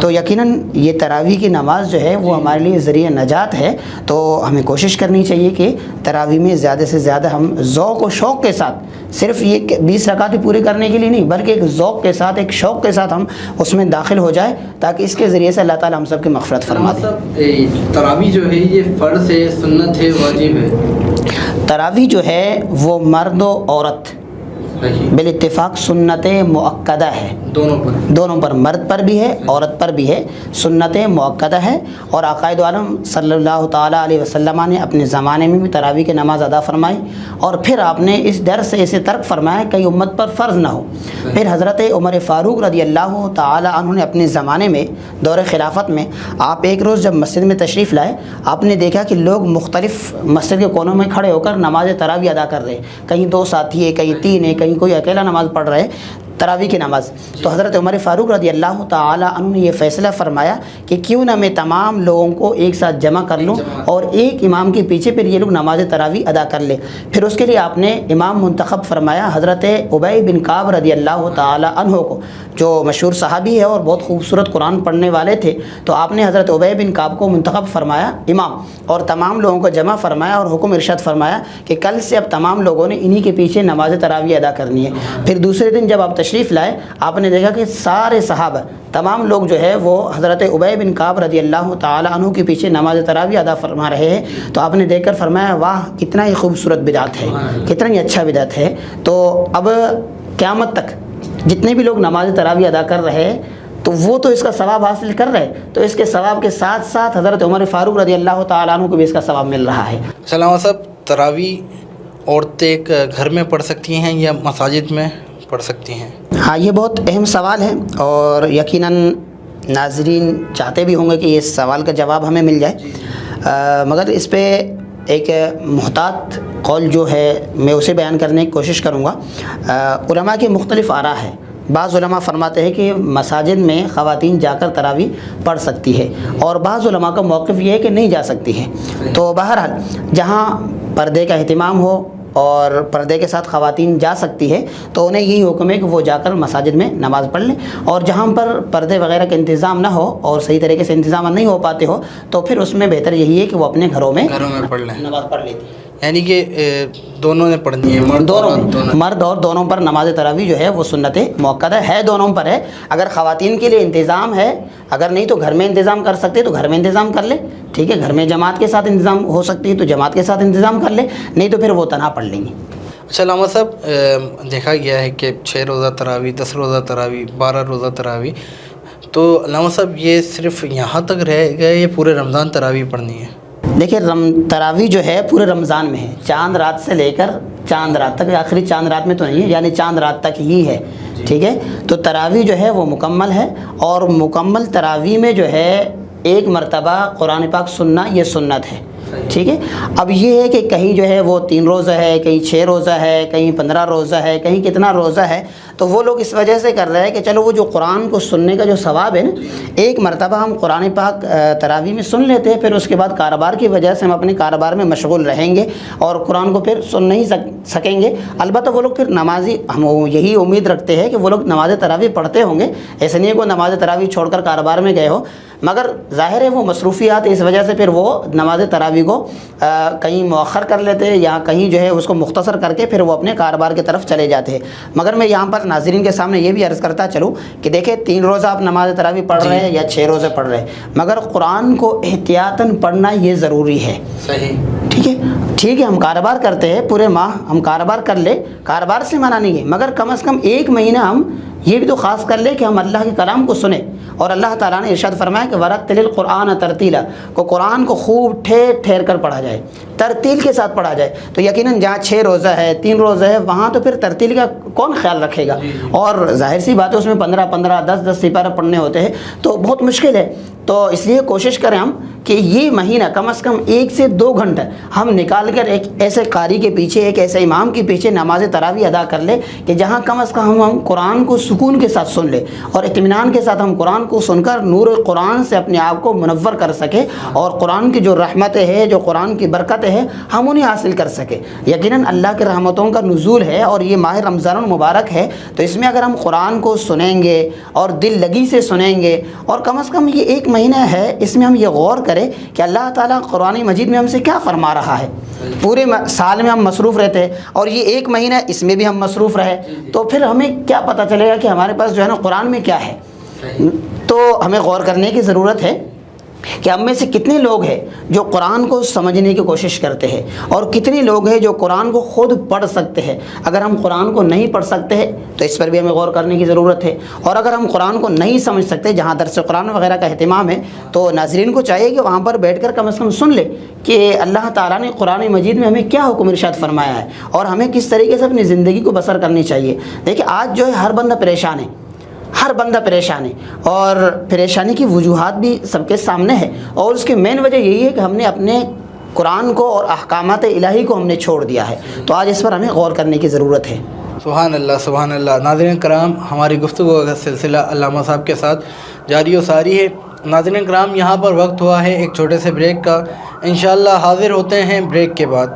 تو یقیناً یہ تراویح کی نماز جو ہے وہ ہمارے لیے ذریعہ نجات ہے. تو ہمیں کوشش کرنی چاہیے کہ تراویح میں زیادہ سے زیادہ ہم ذوق و شوق کے ساتھ, صرف یہ 20 رکعتیں پوری کرنے کے لیے نہیں بلکہ ایک ذوق کے ساتھ, ایک شوق کے ساتھ ہم اس میں داخل ہو جائے تاکہ اس کے ذریعے سے اللہ تعالیٰ ہم سب کی مغفرت فرما دے. تراویح جو ہے یہ فرض ہے, سنت ہے, واجب ہے؟ تراویح جو ہے وہ مرد و عورت بالاتفاق سنت مؤکدہ ہے, دونوں پر, مرد پر بھی ہے عورت پر بھی ہے, سنت مؤکدہ ہے. اور عقائد عالم صلی اللہ تعالیٰ علیہ وسلم نے اپنے زمانے میں بھی تراویح کی نماز ادا فرمائی اور پھر آپ نے اس ڈر سے اسے ترک فرمایا کہیں امت پر فرض نہ ہو. پھر حضرت عمر فاروق رضی اللہ تعالیٰ عنہ نے اپنے زمانے میں دور خلافت میں آپ ایک روز جب مسجد میں تشریف لائے, آپ نے دیکھا کہ لوگ مختلف مسجد کے کونوں میں کھڑے ہو کر نماز تراویح ادا کر رہے, کہیں 2 ساتھی ہے, کہیں 3 ہے, کہیں کوئی اکیلا نماز پڑھ رہے تراویح کی نماز. تو حضرت عمر فاروق رضی اللہ تعالیٰ عنہ نے یہ فیصلہ فرمایا کہ کیوں نہ میں تمام لوگوں کو ایک ساتھ جمع کر لوں اور ایک امام کے پیچھے پھر یہ لوگ نماز تراویح ادا کر لیں. پھر اس کے لیے آپ نے امام منتخب فرمایا حضرت ابی بن کعب رضی اللہ تعالیٰ عنہ کو, جو مشہور صحابی ہے اور بہت خوبصورت قرآن پڑھنے والے تھے. تو آپ نے حضرت ابی بن کعب کو منتخب فرمایا امام اور تمام لوگوں کو جمع فرمایا اور حکم ارشاد فرمایا کہ کل سے اب تمام لوگوں نے انہی کے پیچھے نماز تراویح ادا کرنی ہے. پھر دوسرے دن جب آپ تشریف لائے آپ نے دیکھا کہ سارے صحابہ تمام لوگ جو ہے وہ حضرت ابی بن کعب رضی اللہ تعالیٰ عنہ کے پیچھے نماز تراویح ادا فرما رہے ہیں. تو آپ نے دیکھ کر فرمایا واہ کتنا ہی خوبصورت بدعت ہے, کتنا ہی اچھا بدعت ہے. تو اب قیامت تک جتنے بھی لوگ نماز تراویح ادا کر رہے ہیں تو وہ تو اس کا ثواب حاصل کر رہے, تو اس کے ثواب کے ساتھ ساتھ حضرت عمر فاروق رضی اللہ تعالیٰ عنہ کو بھی اس کا ثواب مل رہا ہے. سلام صاحب, تراویح عورتیں گھر میں پڑھ سکتی ہیں یا مساجد میں پڑھ سکتی ہیں؟ ہاں یہ بہت اہم سوال ہے اور یقیناً ناظرین چاہتے بھی ہوں گے کہ اس سوال کا جواب ہمیں مل جائے, مگر اس پہ ایک محتاط قول جو ہے میں اسے بیان کرنے کی کوشش کروں گا. علماء کی مختلف آراء ہے. بعض علماء فرماتے ہیں کہ مساجد میں خواتین جا کر تراویح پڑھ سکتی ہے اور بعض علماء کا موقف یہ ہے کہ نہیں جا سکتی ہے. تو بہرحال جہاں پردے کا اہتمام ہو اور پردے کے ساتھ خواتین جا سکتی ہے تو انہیں یہی حکم ہے کہ وہ جا کر مساجد میں نماز پڑھ لیں, اور جہاں پر پردے وغیرہ کا انتظام نہ ہو اور صحیح طریقے سے انتظام نہیں ہو پاتے ہو تو پھر اس میں بہتر یہی ہے کہ وہ اپنے گھروں میں پڑھ لیں, نماز پڑھ لیتی ہے. یعنی کہ دونوں نے پڑھنی ہے, مرد اور دونوں پر نماز تراویح جو ہے وہ سنت مؤکدہ ہے, دونوں پر ہے. اگر خواتین کے لیے انتظام ہے, اگر نہیں تو گھر میں انتظام کر سکتے تو گھر میں انتظام کر لے, ٹھیک ہے, گھر میں جماعت کے ساتھ انتظام ہو سکتی ہے تو جماعت کے ساتھ انتظام کر لے, نہیں تو پھر وہ تنہا پڑھ لیں گے. اچھا علامہ صاحب, دیکھا گیا ہے کہ 6 روزہ تراویح, 10 روزہ تراویح, 12 روزہ تراویح, تو علامہ صاحب یہ صرف یہاں تک رہ گئے یا پورے رمضان تراویح پڑھنی ہے؟ دیکھیں تراویح جو ہے پورے رمضان میں ہے, چاند رات سے لے کر چاند رات تک, آخری چاند رات میں تو نہیں ہے, یعنی چاند رات تک ہی ہے, ٹھیک ہے. تو تراویح جو ہے وہ مکمل ہے اور مکمل تراویح میں جو ہے ایک مرتبہ قرآن پاک سننا یہ سنت ہے, ٹھیک ہے. اب یہ ہے کہ کہیں جو ہے وہ 3 روزہ ہے, کہیں 6 روزہ ہے, کہیں 15 روزہ ہے, کہیں کتنا روزہ ہے, تو وہ لوگ اس وجہ سے کر رہے ہیں کہ چلو وہ جو قرآن کو سننے کا جو ثواب ہے نا, ایک مرتبہ ہم قرآن پاک تراویح میں سن لیتے ہیں, پھر اس کے بعد کاروبار کی وجہ سے ہم اپنے کاروبار میں مشغول رہیں گے اور قرآن کو پھر سن نہیں سکیں گے. البتہ وہ لوگ پھر نمازی, ہم یہی امید رکھتے ہیں کہ وہ لوگ نماز تراویح پڑھتے ہوں گے, ایسے نہیں کو نماز تراویح چھوڑ کر کاروبار میں گئے ہو, مگر ظاہر ہے وہ مصروفیات اس وجہ سے پھر وہ نماز تراویح کو کہیں مؤخر کر لیتے ہیں یا کہیں جو ہے اس کو مختصر کر کے پھر وہ اپنے کاروبار کی طرف چلے جاتے ہیں. مگر میں یہاں پر ناظرین کے سامنے یہ بھی عرض کرتا چلوں کہ دیکھیں 3 روزہ آپ نماز تراویح پڑھ رہے ہیں یا 6 روزے پڑھ رہے ہیں, مگر قرآن کو احتیاطاً پڑھنا یہ ضروری ہے, صحیح, ٹھیک ہے. ہم کاروبار کرتے ہیں, پورے ماہ ہم کاروبار کر لیں, کاروبار سے منع نہیں ہے, مگر کم از کم 1 مہینہ ہم یہ بھی تو خاص کر لیں کہ ہم اللہ کے کلام کو سنیں. اور اللہ تعالیٰ نے ارشاد فرمایا کہ ورتل القرآن ترتیلا, کو قرآن کو خوب ٹھہر ٹھہر کر پڑھا جائے, ترتیل کے ساتھ پڑھا جائے. تو یقیناً جہاں 6 روزہ ہے, 3 روزہ ہے, وہاں تو پھر ترتیل کا کون خیال رکھے گا, اور ظاہر سی بات ہے اس میں 15 10 سپارہ پڑھنے ہوتے ہیں تو بہت مشکل ہے. تو اس لیے کوشش کریں ہم کہ یہ مہینہ کم از کم 1 سے 2 گھنٹہ ہم نکال کر ایک ایسے قاری کے پیچھے, ایک ایسے امام کے پیچھے نماز تراویح ادا کر لے کہ جہاں کم از کم ہم قرآن کو سکون کے ساتھ سن لے اور اطمینان کے ساتھ ہم قرآن کو سن کر نور قرآن سے اپنے آپ کو منور کر سکے, اور قرآن کی جو رحمتیں ہے, جو قرآن کی برکتیں ہے, ہم انہیں حاصل کر سکیں۔ یقیناً اللہ کے رحمتوں کا نزول ہے اور یہ ماہ رمضان المبارک ہے، تو اس میں اگر ہم قرآن کو سنیں گے اور دل لگی سے سنیں گے، اور کم از کم یہ ایک مہینہ ہے اس میں ہم یہ غور کریں کہ اللہ تعالیٰ قرآن مجید میں ہم سے کیا فرما رہا ہے۔ پورے سال میں ہم مصروف رہتے ہیں اور یہ ایک مہینہ اس میں بھی ہم مصروف رہے، تو پھر ہمیں کیا پتہ چلے گا کہ ہمارے پاس جو ہے نا قرآن میں کیا ہے۔ تو ہمیں غور کرنے کی ضرورت ہے کہ ہم میں سے کتنے لوگ ہیں جو قرآن کو سمجھنے کی کوشش کرتے ہیں، اور کتنے لوگ ہیں جو قرآن کو خود پڑھ سکتے ہیں۔ اگر ہم قرآن کو نہیں پڑھ سکتے ہیں تو اس پر بھی ہمیں غور کرنے کی ضرورت ہے، اور اگر ہم قرآن کو نہیں سمجھ سکتے، جہاں درس قرآن وغیرہ کا اہتمام ہے، تو ناظرین کو چاہیے کہ وہاں پر بیٹھ کر کم از کم سن لے کہ اللہ تعالیٰ نے قرآن مجید میں ہمیں کیا حکم ارشاد فرمایا ہے اور ہمیں کس طریقے سے اپنی زندگی کو بسر کرنی چاہیے۔ دیکھیں آج جو ہے ہر بندہ پریشان ہے، ہر بندہ پریشان ہے، اور پریشانی کی وجوہات بھی سب کے سامنے ہے، اور اس کی مین وجہ یہی ہے کہ ہم نے اپنے قرآن کو اور احکامات الہی کو ہم نے چھوڑ دیا ہے۔ تو آج اس پر ہمیں غور کرنے کی ضرورت ہے۔ سبحان اللہ سبحان اللہ۔ ناظرین کرام، ہماری گفتگو کا سلسلہ علامہ صاحب کے ساتھ جاری و ساری ہے۔ ناظرین کرام، یہاں پر وقت ہوا ہے ایک چھوٹے سے بریک کا، انشاءاللہ حاضر ہوتے ہیں بریک کے بعد۔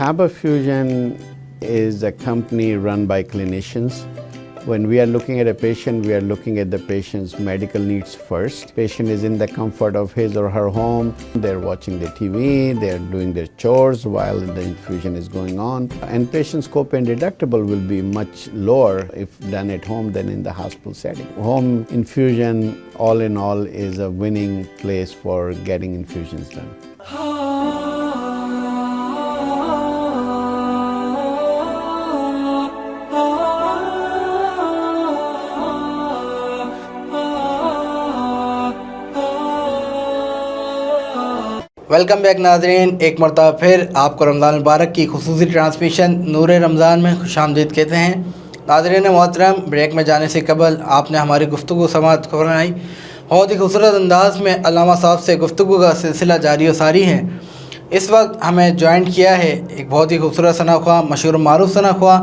Faber Fusion is a company run by clinicians. When we are looking at a patient, we are looking at the patient's medical needs first. Patient is in the comfort of his or her home. They're watching the TV, they're doing their chores while the infusion is going on. And patient's copay and deductible will be much lower if done at home than in the hospital setting. Home infusion, all in all, is a winning place for getting infusions done. Welcome back ناظرین، ایک مرتبہ پھر آپ کو رمضان المبارک کی خصوصی transmission نور رمضان میں خوش آمدید کہتے ہیں۔ ناظرین محترم، بریک میں جانے سے قبل آپ نے ہماری گفتگو سماعت فرمائی۔ بہت ہی خوبصورت انداز میں علامہ صاحب سے گفتگو کا سلسلہ جاری و ساری ہے۔ اس وقت ہمیں جوائنٹ کیا ہے ایک بہت ہی خوبصورت ثناء خواہ، مشہور و معروف ثناء خواہ،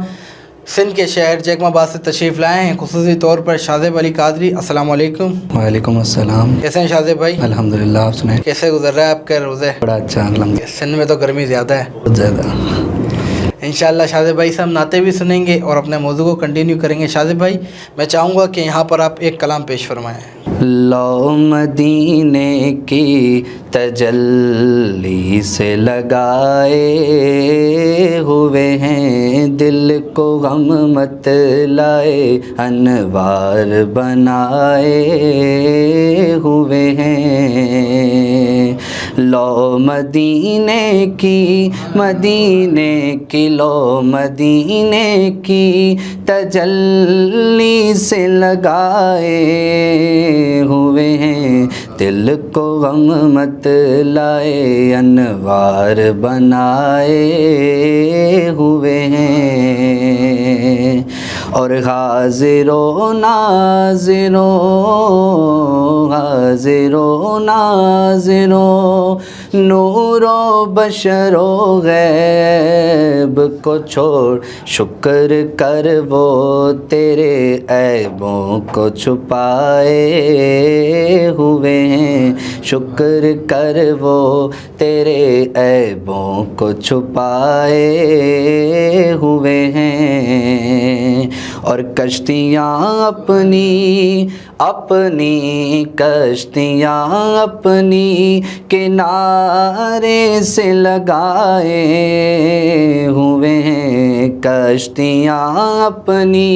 سندھ کے شہر جیکم آباد سے تشریف لائے ہیں، خصوصی طور پر شاذب علی قادری۔ السلام علیکم۔ وعلیکم السلام۔ کیسے ہیں شاذب بھائی؟ الحمدللہ، آپ سنائیں؟ کیسے گزر رہا ہے آپ کا روزہ؟ بڑا اچھا، الحمدللہ۔ سندھ میں تو گرمی زیادہ ہے، بہت زیادہ۔ انشاءاللہ شاذب بھائی سے ہم نعتیں بھی سنیں گے اور اپنے موضوع کو کنٹینیو کریں گے۔ شاذب بھائی، میں چاہوں گا کہ یہاں پر آپ ایک کلام پیش فرمائیں۔ لو مدینے کی تجلی سے لگائے ہوئے ہیں، دل کو غم مت لائے، انوار بنائے ہوئے ہیں۔ لو مدینے کی، مدینے کی، لو مدینے کی تجلی سے لگائے ہوئے ہیں، دل کو غم مت لائے، انوار بنائے ہوئے ہیں۔ اور حاضر و ناظر و، حاضر و ناظر و، نور و بشر و غیب کو چھوڑ، شکر کر وہ تیرے عیبوں کو چھپائے ہوئے ہیں، شکر کر وہ تیرے عیبوں کو چھپائے ہوئے ہیں۔ اور کشتیاں اپنی اپنی، کشتیاں اپنی کنارے سے لگائے ہوئے ہیں، کشتیاں اپنی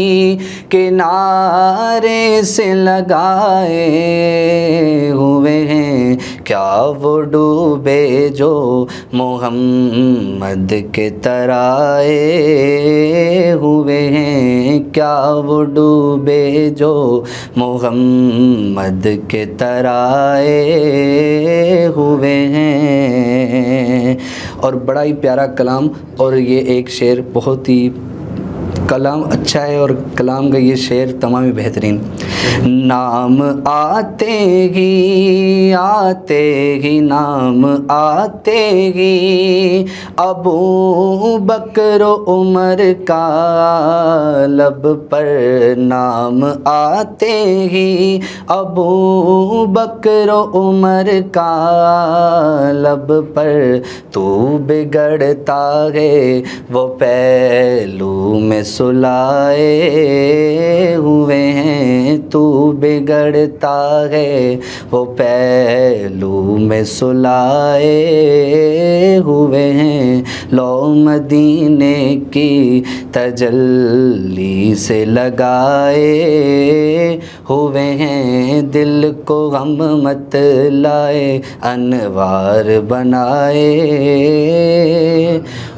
کنارے سے لگائے ہوئے ہیں۔ کیا وہ ڈوبے جو محمد کے ترائے ہوئے ہیں، کیا وہ ڈوبے جو محمد کے ترائے ہوئے ہیں۔ اور بڑا ہی پیارا کلام، اور یہ ایک شعر بہت ہی کلام اچھا ہے اور کلام کا یہ شعر تمام ہی بہترین. نام آتے ہی نام آتے ہی ابو بکر و عمر کا لب پر. نام آتے ہی ابو بکر و عمر کا لب پر. تو بگڑتا ہے وہ پہلو میں سلائے ہوئے ہیں. تو بگڑتا ہے وہ پہلو میں سلائے ہوئے ہیں. لو مدینے کی تجلی سے لگائے ہوئے ہیں. دل کو غم مت لائے انوار بنائے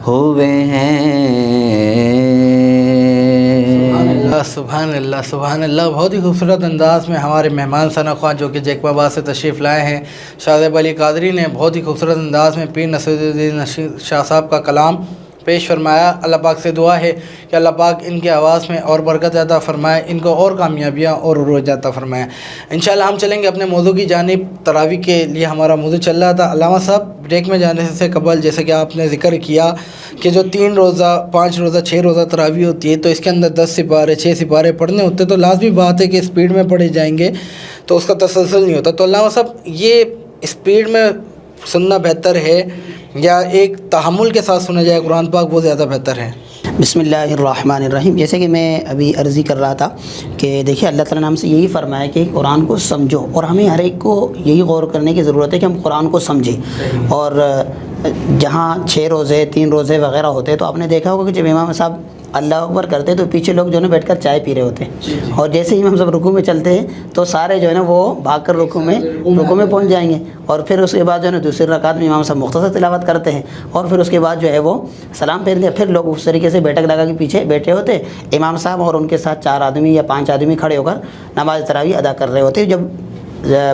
ہوئے ہیں. سبحان اللہ سبحان اللہ. بہت ہی خوبصورت انداز میں ہمارے مہمان ثنا خواہ جو کہ جیکب آباد سے تشریف لائے ہیں، شاہ زیب علی قادری نے بہت ہی خوبصورت انداز میں پیر نصیرالدین شاہ صاحب کا کلام پیش فرمایا. اللہ پاک سے دعا ہے کہ اللہ پاک ان کی آواز میں اور برکت عطا فرمائے، ان کو اور کامیابیاں اور عروج عطا فرمائے. انشاءاللہ ہم چلیں گے اپنے موضوع کی جانب. تراویح کے لیے ہمارا موضوع چل رہا تھا. علامہ صاحب بریک میں جانے سے قبل جیسے کہ آپ نے ذکر کیا کہ جو 3 روزہ 5 روزہ 6 روزہ تراویح ہوتی ہے تو اس کے اندر 10 سپارے 6 سپارے پڑھنے ہوتے، تو لازمی بات ہے کہ اسپیڈ میں پڑھے جائیں گے تو اس کا تسلسل نہیں ہوتا. تو علامہ صاحب یہ اسپیڈ میں سننا بہتر ہے یا ایک تحمل کے ساتھ سنا جائے قرآن پاک وہ زیادہ بہتر ہے؟ بسم اللہ الرحمن الرحیم. جیسے کہ میں ابھی عرضی کر رہا تھا کہ دیکھیے اللہ تعالیٰ نے ہم سے یہی فرمایا کہ قرآن کو سمجھو، اور ہمیں ہر ایک کو یہی غور کرنے کی ضرورت ہے کہ ہم قرآن کو سمجھیں. اور جہاں 6 روزے 3 روزے وغیرہ ہوتے تو آپ نے دیکھا ہوگا کہ جب امام صاحب اللہ اکبر کرتے تو پیچھے لوگ جو ہے نا بیٹھ کر چائے پی رہے ہوتے ہیں، اور جیسے ہی ہم سب رکوع میں چلتے ہیں تو سارے جو ہے نا وہ بھاگ کر رکوع میں پہنچ جائیں گے. اور پھر اس کے بعد جو ہے نا دوسری رکعت میں امام صاحب مختصر تلاوت کرتے ہیں، اور پھر اس کے بعد جو ہے وہ سلام پھیر دیا. پھر لوگ اس طریقے سے بیٹھک لگا کے پیچھے بیٹھے ہوتے، امام صاحب اور ان کے ساتھ 4 آدمی یا 5 آدمی کھڑے ہو کر نماز تراویح ادا کر رہے ہوتے. جب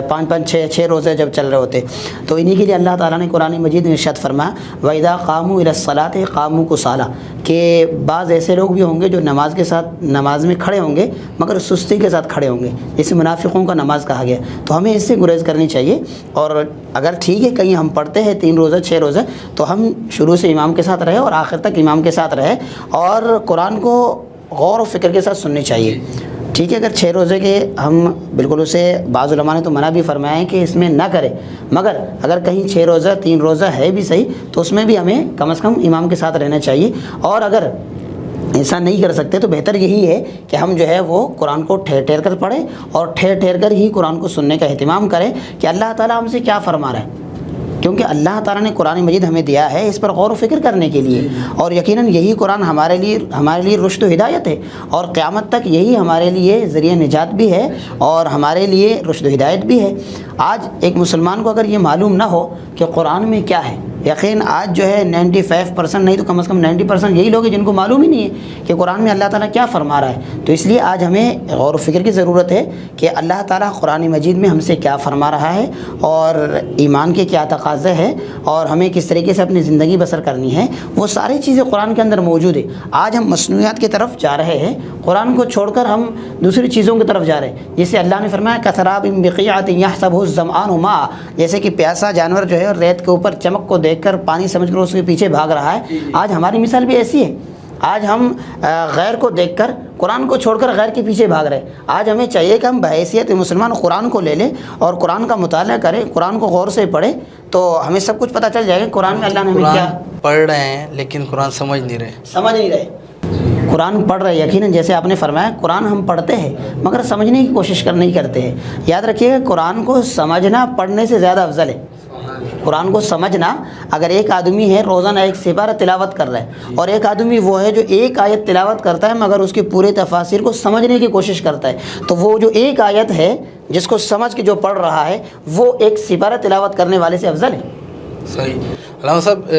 5 روزے جب چل رہے ہوتے تو انہی کے لیے اللہ تعالیٰ نے قرآن مجید میں ارشاد فرمایا وَإِذَا قَامُوا إِلَى الصَّلَاةِ قَامُوا كُسَالَىٰ، کہ بعض ایسے لوگ بھی ہوں گے جو نماز میں کھڑے ہوں گے مگر سستی کے ساتھ کھڑے ہوں گے، اسے منافقوں کا نماز کہا گیا. تو ہمیں اس سے گریز کرنی چاہیے. اور اگر ٹھیک ہے کہیں ہم پڑھتے ہیں 3 روزہ 6 روزہ تو ہم شروع سے امام کے ساتھ رہے اور آخر تک امام کے ساتھ رہے، اور قرآن کو غور و فکر کے ساتھ سننی چاہیے. ٹھیک ہے، اگر 6 روزے کے ہم بالکل اسے بعض علماء نے تو منع بھی فرمایا ہے کہ اس میں نہ کرے، مگر اگر کہیں 6 روزہ 3 روزہ ہے بھی صحیح تو اس میں بھی ہمیں کم از کم امام کے ساتھ رہنا چاہیے. اور اگر ایسا نہیں کر سکتے تو بہتر یہی ہے کہ ہم جو ہے وہ قرآن کو ٹھہر ٹھہر کر پڑھیں اور ٹھہر ٹھہر کر ہی قرآن کو سننے کا اہتمام کریں کہ اللہ تعالیٰ ہم سے کیا فرما رہا ہے. کیونکہ اللہ تعالیٰ نے قرآن مجید ہمیں دیا ہے اس پر غور و فکر کرنے کے لیے، اور یقیناً یہی قرآن ہمارے لیے رشد و ہدایت ہے، اور قیامت تک یہی ہمارے لیے ذریعہ نجات بھی ہے اور ہمارے لیے رشد و ہدایت بھی ہے. آج ایک مسلمان کو اگر یہ معلوم نہ ہو کہ قرآن میں کیا ہے، یقین آج جو ہے 95% نہیں تو کم از کم 90% یہی لوگ ہیں جن کو معلوم ہی نہیں ہے کہ قرآن میں اللہ تعالیٰ کیا فرما رہا ہے. تو اس لیے آج ہمیں غور و فکر کی ضرورت ہے کہ اللہ تعالیٰ قرآن مجید میں ہم سے کیا فرما رہا ہے اور ایمان کے کیا تقاضے ہیں اور ہمیں کس طریقے سے اپنی زندگی بسر کرنی ہے. وہ ساری چیزیں قرآن کے اندر موجود ہے. آج ہم مصنوعات کی طرف جا رہے ہیں، قرآن کو چھوڑ کر ہم دوسری چیزوں کی طرف جا رہے ہیں. جسے اللہ نے فرمایا کثراب بقیعۃ یحسبہ الظمآن ماء، جیسے کہ پیاسا جانور جو ہے ریت کے اوپر چمک کو دیکھ کر پانی سمجھ کر اس کے پیچھے بھاگ رہا ہے. آج ہماری مثال بھی ایسی ہے. آج ہم غیر کو دیکھ کر قرآن کو چھوڑ کر غیر کے پیچھے بھاگ رہے. آج ہمیں چاہیے کہ ہم بحیثیت مسلمان قرآن کو لے لیں اور قرآن کا مطالعہ کریں، قرآن کو غور سے پڑھیں تو ہمیں سب کچھ پتہ چل جائے گا قرآن میں اللہ نے ہمیں کیا. پڑھ رہے ہیں لیکن قرآن سمجھ نہیں رہے. قرآن پڑھ رہے یقیناً جیسے آپ نے فرمایا قرآن ہم پڑھتے ہیں مگر سمجھنے کی کوشش نہیں کرتے ہیں. یاد رکھیے گا قرآن کو سمجھنا پڑھنے سے زیادہ افضل ہے. قرآن کو سمجھنا، اگر ایک آدمی ہے روزانہ 1 سپارہ تلاوت کر رہا ہے اور ایک آدمی وہ ہے جو 1 آیت تلاوت کرتا ہے مگر اس کے پورے تفاسیر کو سمجھنے کی کوشش کرتا ہے، تو وہ جو 1 آیت ہے جس کو سمجھ کے جو پڑھ رہا ہے وہ 1 سپارہ تلاوت کرنے والے سے افضل ہے. صحیح. علامہ صاحب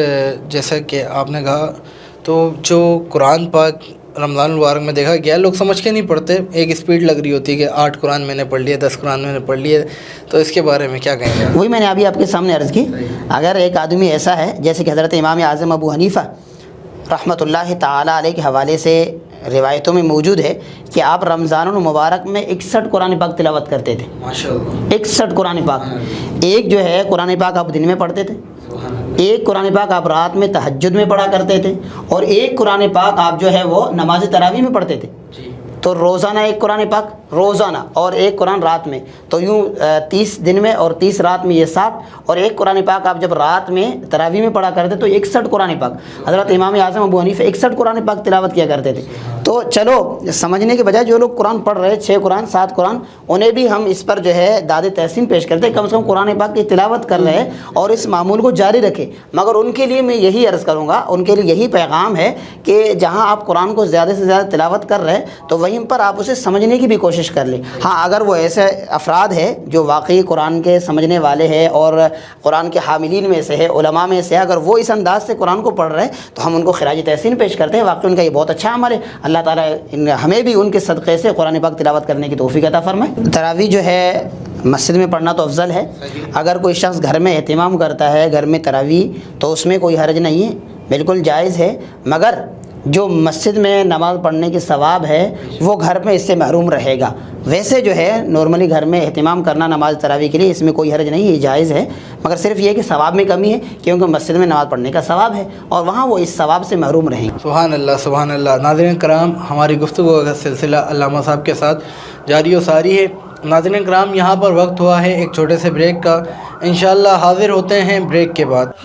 جیسا کہ آپ نے کہا تو جو قرآن پاک رمضان المبارک میں دیکھا گیا لوگ سمجھ کے نہیں پڑھتے، ایک اسپیڈ لگ رہی ہوتی ہے کہ 8 قرآن میں نے پڑھ لیے 10 قرآن میں نے پڑھ لیے، تو اس کے بارے میں کیا کہیں گے؟ وہی میں نے ابھی آپ کے سامنے عرض کی. اگر ایک آدمی ایسا ہے جیسے کہ حضرت امام اعظم ابو حنیفہ رحمۃ اللہ تعالیٰ علیہ کے حوالے سے روایتوں میں موجود ہے کہ آپ رمضان المبارک میں 61 قرآن پاک تلاوت کرتے تھے. ماشاءاللہ. 61 قرآن پاک. ایک جو ہے قرآن پاک آپ دن میں پڑھتے تھے, ایک قرآن پاک آپ رات میں تہجد میں پڑھا کرتے تھے, اور ایک قرآن پاک آپ جو ہے وہ نماز تراویح میں پڑھتے تھے. تو روزانہ ایک قرآن پاک روزانہ اور ایک قرآن رات میں, تو یوں 30 دن میں اور 30 رات میں, یہ 60. اور ایک قرآن پاک آپ جب رات میں تراویح میں پڑھا کرتے تو 61 قرآن پاک. حضرت امام اعظم ابو حنیفہ 61 قرآن پاک تلاوت کیا کرتے تھے. تو چلو سمجھنے کے بجائے جو لوگ قرآن پڑھ رہے 6 قرآن 7 قرآن, انہیں بھی ہم اس پر جو ہے داد تحسین پیش کرتے ہیں, کم سے کم قرآن پاک کی تلاوت کر رہے ہیں اور اس معمول کو جاری رکھیں. مگر ان کے لیے میں یہی عرض کروں گا, ان کے لیے یہی پیغام ہے کہ جہاں آپ قرآن کو زیادہ سے زیادہ تلاوت کر رہے ہیں تو وہیں پر آپ اسے سمجھنے کی بھی کوشش کر لیں. ہاں اگر وہ ایسے افراد ہیں جو واقعی قرآن کے سمجھنے والے ہیں اور قرآن کے حاملین میں سے ہے, علماء میں سے, اگر وہ اس انداز سے قرآن کو پڑھ رہے ہیں تو ہم ان کو خراج تحسین پیش کرتے ہیں. واقعی ان کا یہ بہت اچھا عمل ہے. اللہ تعالیٰ ہمیں بھی ان کے صدقے سے قرآن پاک تلاوت کرنے کی توفیق عطا فرمائے. تراویح جو ہے مسجد میں پڑھنا تو افضل ہے. اگر کوئی شخص گھر میں اہتمام کرتا ہے گھر میں تراویح تو اس میں کوئی حرج نہیں ہے, بالکل جائز ہے. مگر جو مسجد میں نماز پڑھنے کی ثواب ہے وہ گھر میں اس سے محروم رہے گا. ویسے جو ہے نارملی گھر میں اہتمام کرنا نماز تراویح کے لیے اس میں کوئی حرج نہیں ہے, جائز ہے. مگر صرف یہ کہ ثواب میں کمی ہے, کیونکہ مسجد میں نماز پڑھنے کا ثواب ہے اور وہاں وہ اس ثواب سے محروم رہیں گے. سبحان اللہ سبحان اللہ. ناظرین کرام, ہماری گفتگو کا سلسلہ علامہ صاحب کے ساتھ جاری و ساری ہے. ناظرین کرام, یہاں پر وقت ہوا ہے ایک چھوٹے سے بریک کا. انشاءاللہ حاضر ہوتے ہیں بریک کے بعد.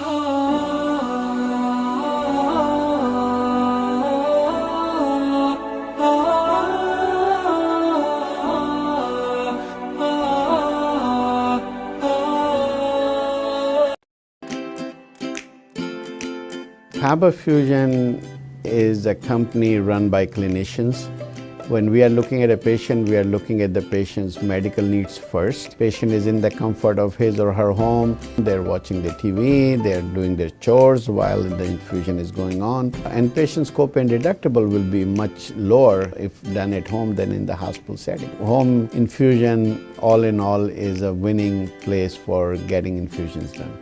Faber Fusion is a company run by clinicians. When we are looking at a patient, we are looking at the patient's medical needs first. Patient is in the comfort of his or her home. They're watching the TV, they're doing their chores while the infusion is going on. And patient's copay and deductible will be much lower if done at home than in the hospital setting. Home infusion, all in all, is a winning place for getting infusions done.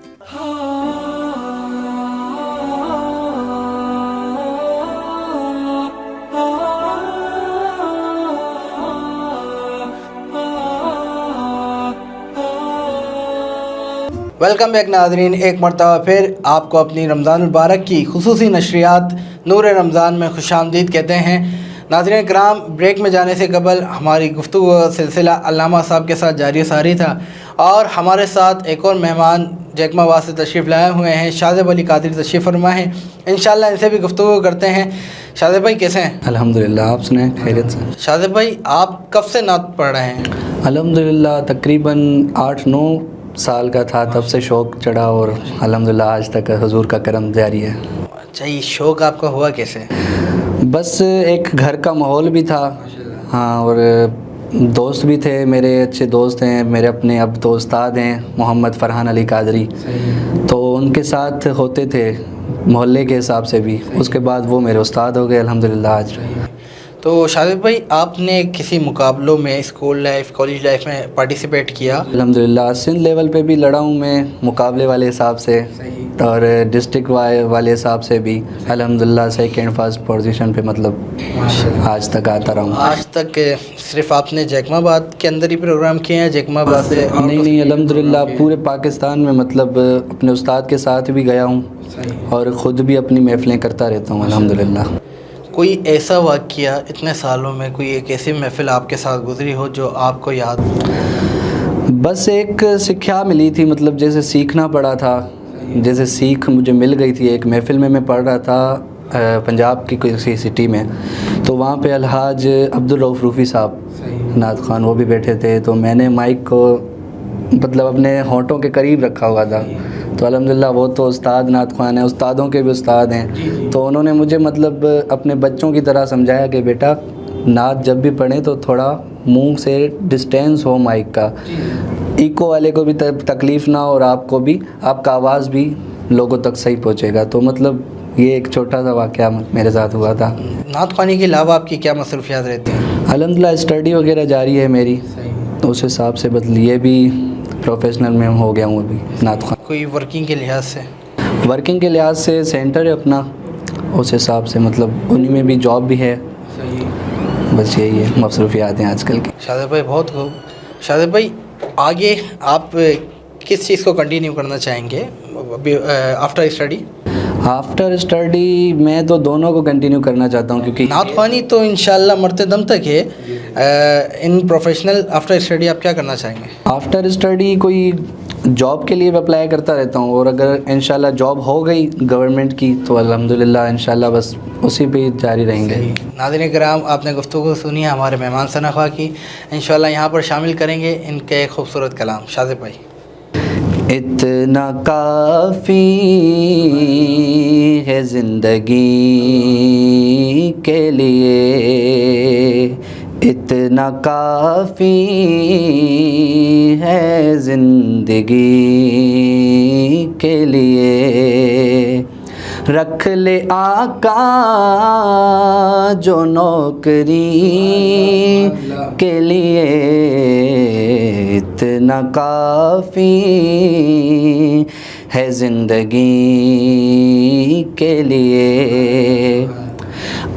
Welcome back ناظرین, ایک مرتبہ پھر آپ کو اپنی رمضان المبارک کی خصوصی نشریات نور رمضان میں خوش آمدید کہتے ہیں. ناظرین کرام, بریک میں جانے سے قبل ہماری گفتگو کا سلسلہ علامہ صاحب کے ساتھ جاری ساری تھا, اور ہمارے ساتھ ایک اور مہمان جیکما آباد سے تشریف لائے ہوئے ہیں, شاذب علی قادری تشریف فرما ہیں. انشاءاللہ ان سے بھی گفتگو کرتے ہیں. شاذب بھائی کیسے ہیں؟ الحمدللہ, آپ سنیں خیریت سے؟ شاذب بھائی, آپ کب سے نعت پڑھ رہے ہیں؟ الحمدللہ تقریباً 8-9 سال کا تھا, تب سے شوق چڑھا اور الحمدللہ آج تک حضور کا کرم جاری ہے. اچھا, یہ شوق آپ کا ہوا کیسے؟ بس ایک گھر کا ماحول بھی تھا, ہاں, اور دوست بھی تھے, میرے اچھے دوست ہیں, میرے اپنے اب تو استاد ہیں محمد فرحان علی قادری, تو ان کے ساتھ ہوتے تھے محلے کے حساب سے بھی. اس کے بعد وہ میرے استاد ہو گئے الحمدللہ آج. تو شاذب بھائی, آپ نے کسی مقابلوں میں اسکول لائف کالج لائف میں پارٹیسپیٹ کیا؟ الحمدللہ سندھ لیول پہ بھی لڑا ہوں میں مقابلے والے حساب سے, اور ڈسٹرکٹ والے حساب سے بھی الحمدللہ سیکنڈ فرسٹ پوزیشن پہ مطلب آج تک آتا رہا ہوں. آج تک صرف آپ نے جیکما آباد کے اندر ہی پروگرام کیے ہیں, جیکما آباد سے؟ نہیں, الحمدللہ پورے پاکستان میں مطلب اپنے استاد کے ساتھ بھی گیا ہوں اور خود بھی اپنی محفلیں کرتا رہتا ہوں الحمدللہ. کوئی ایسا واقعہ اتنے سالوں میں, کوئی ایک ایسی محفل آپ کے ساتھ گزری ہو جو آپ کو یاد ہو؟ بس ایک سکھیا ملی تھی, مطلب جیسے سیکھنا پڑا تھا, جیسے سیکھ مجھے مل گئی تھی. ایک محفل میں پڑھ رہا تھا پنجاب کی کسی سٹی میں, تو وہاں پہ الحاج عبدالرؤف روفی صاحب نعت خوان وہ بھی بیٹھے تھے, تو میں نے مائک کو مطلب اپنے ہونٹوں کے قریب رکھا ہوا تھا. تو الحمدللہ وہ تو استاد نعت خوان ہیں, استادوں کے بھی استاد ہیں, تو انہوں نے مجھے مطلب اپنے بچوں کی طرح سمجھایا کہ بیٹا نعت جب بھی پڑھیں تو تھوڑا منہ سے ڈسٹینس ہو مائک کا, ایکو والے کو بھی تکلیف نہ ہو اور آپ کو بھی, آپ کا آواز بھی لوگوں تک صحیح پہنچے گا. تو مطلب یہ ایک چھوٹا سا واقعہ میرے ساتھ ہوا تھا. نعت خوانی کے علاوہ آپ کی کیا مصروفیات رہتی ہیں؟ الحمدللہ اسٹڈی وغیرہ جاری ہے میری, تو اس حساب سے بدل یہ بھی پروفیشنل میں ہو گیا ہوں ابھی نعت خوان. کوئی ورکنگ کے لحاظ سے؟ ورکنگ کے لحاظ سے سینٹر ہے اپنا, اس حساب سے مطلب انہی میں بھی جاب بھی ہے. بس یہی ہے مصروفیات ہیں آج کل کی. شاہد بھائی بہت خوب. شاہد بھائی آگے آپ کس چیز کو کنٹینیو کرنا چاہیں گے آفٹر اسٹڈی؟ آفٹر اسٹڈی میں تو دونوں کو کنٹینیو کرنا چاہتا ہوں کیونکہ نعت خوانی تو انشاءاللہ مرتے دم تک ہے. ان پروفیشنل آفٹر اسٹڈی آپ کیا کرنا چاہیں گے؟ آفٹر اسٹڈی کوئی جاب کے لیے اپلائی کرتا رہتا ہوں، اور اگر انشاءاللہ جاب ہو گئی گورنمنٹ کی تو الحمدللہ انشاءاللہ بس اسی پہ جاری رہیں گے. ناظرین کرام آپ نے گفتگو سنی ہے ہمارے مہمان ثنا خواہ کی. انشاءاللہ یہاں پر شامل کریں گے ان کے ایک خوبصورت کلام. شاذب بھائی. اتنا کافی ہے زندگی کے لیے، اتنا کافی ہے زندگی کے لیے، رکھ لے آقا جو نوکری کے لیے، اتنا کافی ہے زندگی کے لیے.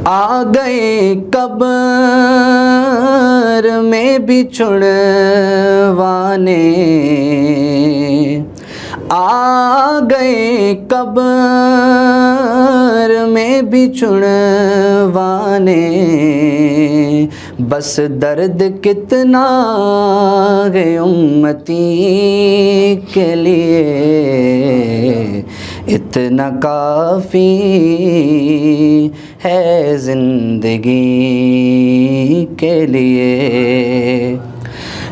آ گئے قبر میں بھی چھڑوانے، آ گئے قبر میں بھی چھڑوانے، بس درد کتنا ہے امتی کے لیے، اتنا کافی ہے زندگی کے لیے.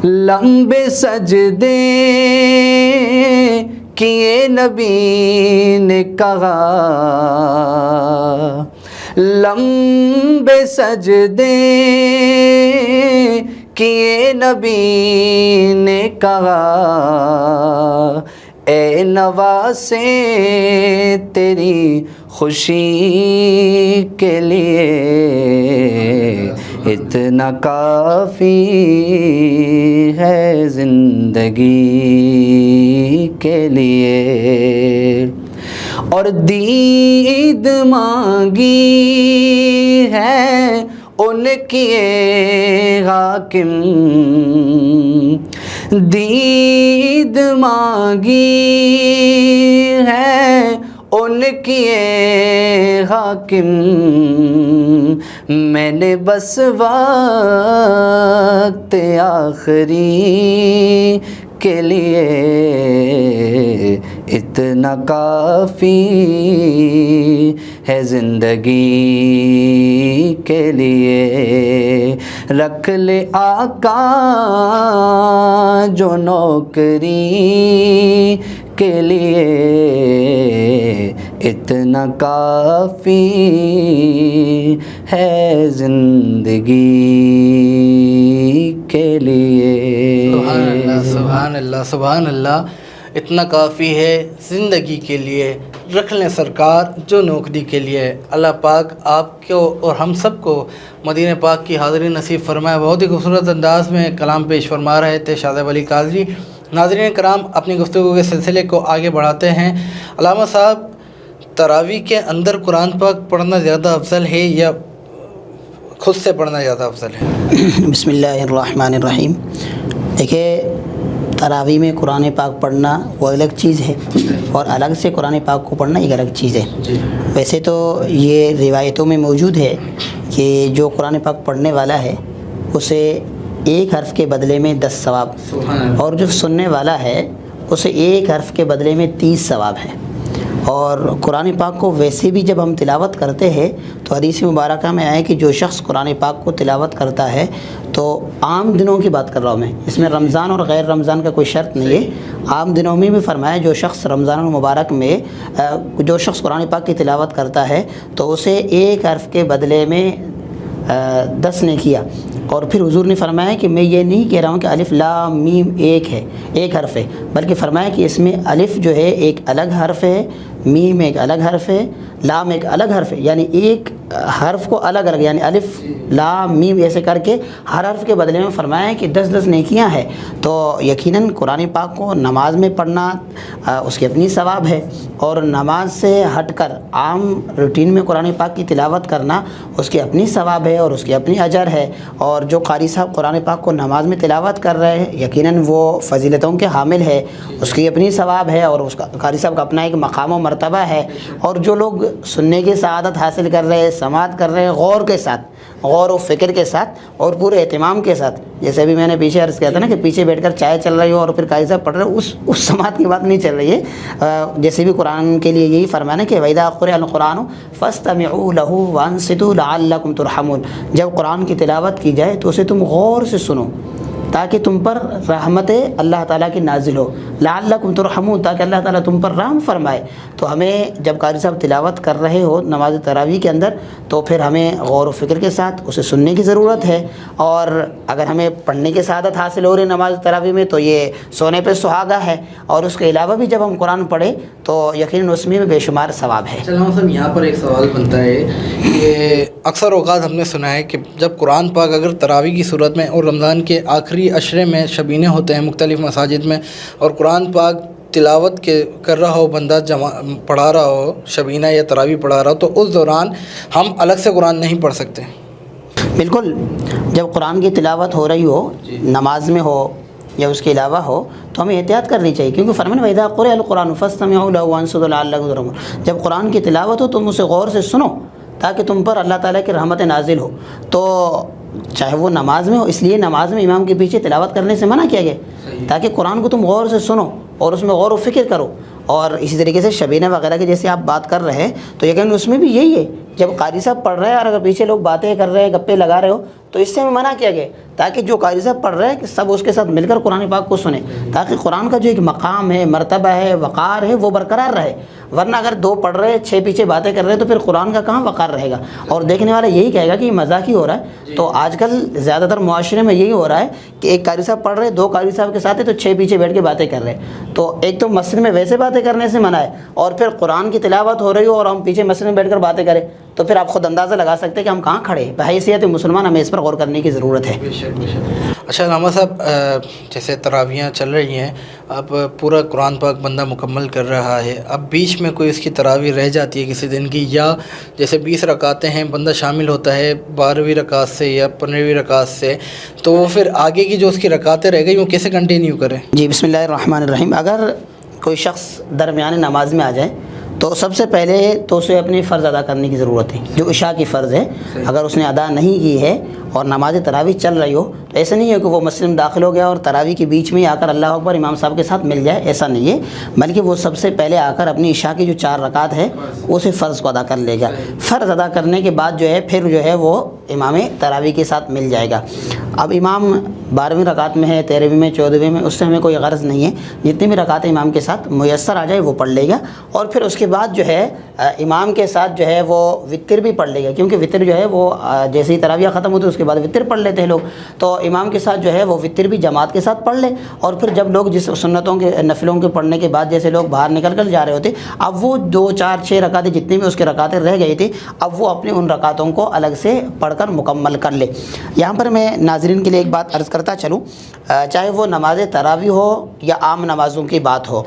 لمبے سجدے کیے نبی نے کہا، لمبے سجدے کیے نبی نے کہا، اے نواسے تیری خوشی کے لیے، اتنا کافی ہے زندگی کے لیے. اور دید مانگی ہے ان کی حاکم، دید مانگی ہے ان کی حاکم، میں نے بس وقت آخری کے لیے، اتنا کافی ہے زندگی کے لیے، رکھ لے آقا جو نوکری کے لیے، اتنا کافی ہے زندگی کے لیے. سبحان اللہ سبحان اللہ سبحان اللہ. اتنا کافی ہے زندگی کے لیے، رکھ لیں سرکار جو نوکری کے لیے. اللہ پاک آپ کو اور ہم سب کو مدینہ پاک کی حاضری نصیب فرمائے. بہت ہی خوبصورت انداز میں کلام پیش فرما رہے تھے شاذب علی قادری. ناظرین کرام اپنی گفتگو کے سلسلے کو آگے بڑھاتے ہیں. علامہ صاحب، تراویح کے اندر قرآن پاک پڑھنا زیادہ افضل ہے یا خود سے پڑھنا زیادہ افضل ہے؟ بسم اللہ الرحمن الرحیم. دیکھیے، تراویح میں قرآن پاک پڑھنا وہ الگ چیز ہے، اور الگ سے قرآن پاک کو پڑھنا ایک الگ چیز ہے. ویسے تو یہ روایتوں میں موجود ہے کہ جو قرآن پاک پڑھنے والا ہے اسے ایک حرف کے بدلے میں 10 ثواب، اور جو سننے والا ہے اسے ایک حرف کے بدلے میں 30 ثواب ہے. اور قرآن پاک کو ویسے بھی جب ہم تلاوت کرتے ہیں تو حدیث مبارکہ میں آیا کہ جو شخص قرآن پاک کو تلاوت کرتا ہے، تو عام دنوں کی بات کر رہا ہوں میں، اس میں رمضان اور غیر رمضان کا کوئی شرط نہیں ہے، عام دنوں میں بھی فرمایا جو شخص رمضان المبارک میں جو شخص قرآن پاک کی تلاوت کرتا ہے تو اسے ایک حرف کے بدلے میں 10 نے کیا. اور پھر حضور نے فرمایا کہ میں یہ نہیں کہہ رہا ہوں کہ الف لام میم ایک ہے، ایک حرف ہے، بلکہ فرمایا کہ اس میں الف جو ہے ایک الگ حرف ہے، میم ایک الگ حرف ہے، لام ایک الگ حرف ہے، یعنی ایک حرف کو الگ الگ یعنی الف لام میم ایسے کر کے ہر حرف کے بدلے میں فرمایا ہے کہ 10 نیکیاں ہیں، تو یقیناً قرآن پاک کو نماز میں پڑھنا اس کی اپنی ثواب ہے، اور نماز سے ہٹ کر عام روٹین میں قرآن پاک کی تلاوت کرنا اس کی اپنی ثواب ہے اور اس کی اپنی اجر ہے، اور جو قاری صاحب قرآن پاک کو نماز میں تلاوت کر رہے ہیں یقیناً وہ فضیلتوں کے حامل ہے، اس کی اپنی ثواب ہے اور اس کا قاری صاحب کا اپنا ایک مقام و مرتبہ ہے، اور جو لوگ سننے کی سعادت حاصل کر رہے ہیں، سماعت کر رہے ہیں غور کے ساتھ، غور و فکر کے ساتھ اور پورے اہتمام کے ساتھ، جیسے ابھی میں نے پیچھے عرض کیا تھا نا کہ پیچھے بیٹھ کر چائے چل رہی ہو اور پھر قاری صاحب پڑھ رہے ہو، اس سماعت کی بات نہیں چل رہی ہے، جیسے بھی قرآن کے لیے یہی فرمانا کہ وَإِذَا قُرِئَ الْقُرْآنُ فَاسْتَمِعُوا لَهُ وَأَنصِتُوا لَعَلَّكُمْ تُرْحَمُونَ، جب قرآن کی تلاوت کی جائے تو اسے تم غور سے سنو تاکہ تم پر رحمت اللہ تعالیٰ کی نازل ہو، لعلکم ترحمون، تاکہ اللہ تعالیٰ تم پر رحم فرمائے۔ تو ہمیں جب قاری صاحب تلاوت کر رہے ہو نماز تراویح کے اندر تو پھر ہمیں غور و فکر کے ساتھ اسے سننے کی ضرورت ہے، اور اگر ہمیں پڑھنے کی سعادت حاصل ہو رہی نماز تراویح میں تو یہ سونے پہ سہاگا ہے، اور اس کے علاوہ بھی جب ہم قرآن پڑھیں تو یقیناً اس میں بھی بے شمار ثواب ہے۔ چلو صاحب یہاں پر ایک سوال بنتا ہے کہ اکثر اوقات ہم نے سنا ہے کہ جب قرآن پاک اگر تراویح کی صورت میں اور رمضان کے آخری عشرے میں شبینے ہوتے ہیں مختلف مساجد میں اور قرآن پاک تلاوت کر رہا ہو بندہ پڑھا رہا ہو شبینہ یا تراویح پڑھا رہا ہو، تو اس دوران ہم الگ سے قرآن نہیں پڑھ سکتے؟ بالکل، جب قرآن کی تلاوت ہو رہی ہو نماز میں ہو یا اس کے علاوہ ہو تو ہمیں احتیاط کرنی چاہیے، کیونکہ فرمان وَإِذَا قُرِئَ الْقُرْآنُ فَاسْتَمِعُوا لَهُ وَأَنصِتُوا لَعَلَّكُمْ تُرْحَمُونَ، جب قرآن کی تلاوت ہو تم اسے غور سے سنو تاکہ تم پر اللہ تعالیٰ کی رحمت نازل ہو، تو چاہے وہ نماز میں ہو، اس لیے نماز میں امام کے پیچھے تلاوت کرنے سے منع کیا گیا تاکہ قرآن کو تم غور سے سنو اور اس میں غور و فکر کرو، اور اسی طریقے سے شبینہ وغیرہ کے جیسے آپ بات کر رہے ہیں تو یقیناً اس میں بھی یہی ہے، جب قاری صاحب پڑھ رہے ہیں اور اگر پیچھے لوگ باتیں کر رہے ہیں گپے لگا رہے ہو تو اس سے ہمیں منع کیا گیا تاکہ جو قاری صاحب پڑھ رہے ہیں کہ سب اس کے ساتھ مل کر قرآن پاک کو سنیں، تاکہ قرآن کا جو ایک مقام ہے، مرتبہ ہے، وقار ہے، وہ برقرار رہے، ورنہ اگر 2 پڑھ رہے 6 پیچھے باتیں کر رہے ہیں تو پھر قرآن کا کہاں وقار رہے گا، اور دیکھنے والا یہی کہے گا کہ یہ مذاق ہی ہو رہا ہے۔ تو آج کل زیادہ تر معاشرے میں یہی ہو رہا ہے کہ ایک قاری صاحب پڑھ رہے 2 قاری صاحب کے ساتھ ہے تو 6 پیچھے بیٹھ کے باتیں کر رہے ہیں، تو ایک تو مسجد میں ویسے باتیں کرنے سے منع ہے، اور پھر قرآن کی تلاوت ہو رہی ہو اور ہم پیچھے مسجد میں بیٹھ کر باتیں کریں تو پھر آپ خود اندازہ لگا سکتے ہیں کہ ہم کہاں کھڑے ہیں۔ بحیثیت مسلمان ہمیں اس پر غور کرنے کی ضرورت ہے۔ اچھا علامہ صاحب، جیسے تراویحیں چل رہی ہیں، اب پورا قرآن پاک بندہ مکمل کر رہا ہے، اب بیچ میں کوئی اس کی تراویح رہ جاتی ہے کسی دن کی، یا جیسے 20 رکعتیں ہیں بندہ شامل ہوتا ہے 12ویں رکعت سے یا 15ویں رکعت سے، تو وہ پھر آگے کی جو اس کی رکعتیں رہ گئی وہ کیسے کنٹینیو کریں؟ جی بسم اللہ الرحمن الرحیم۔ اگر کوئی شخص درمیان نماز میں آ جائے تو سب سے پہلے تو اسے اپنی فرض ادا کرنے کی ضرورت ہے، جو عشاء کی فرض ہے اگر اس نے ادا نہیں کی ہے اور نماز تراویح چل رہی ہو تو ایسا نہیں ہے کہ وہ مسجد میں داخل ہو گیا اور تراویح کے بیچ میں ہی آ کر اللہ اکبر امام صاحب کے ساتھ مل جائے، ایسا نہیں ہے، بلکہ وہ سب سے پہلے آ کر اپنی عشاء کی جو 4 رکعت ہے اسے فرض کو ادا کر لے گا، فرض ادا کرنے کے بعد جو ہے پھر جو ہے وہ امام تراویح کے ساتھ مل جائے گا۔ اب امام 12ویں رکعت میں ہے، 13ویں میں، 14ویں میں، اس سے ہمیں کوئی غرض نہیں ہے، جتنی بھی رکعتیں امام کے ساتھ میسر آ جائے وہ پڑھ لے گا، اور پھر اس کے بعد جو ہے امام کے ساتھ جو ہے وہ وتر بھی پڑھ لے گا، کیونکہ وتر جو ہے وہ جیسے ہی تراویح ختم ہوتی ہے اس کے بعد وتر پڑھ لیتے ہیں لوگ، تو امام کے ساتھ جو ہے وہ وتر بھی جماعت کے ساتھ پڑھ لے، اور پھر جب لوگ جس سنتوں کے نفلوں کے پڑھنے کے بعد جیسے لوگ باہر نکل کر جا رہے ہوتے، اب وہ 2 4 6 رکعتیں جتنی بھی اس کے رکعتیں رہ گئی تھی اب وہ اپنی ان رکعتوں کو الگ سے پڑھ کر مکمل کر لے۔ یہاں پر میں ناظرین کے لیے ایک بات عرض کرتا چلوں، چاہے وہ نماز تراویح ہو یا عام نمازوں کی بات ہو،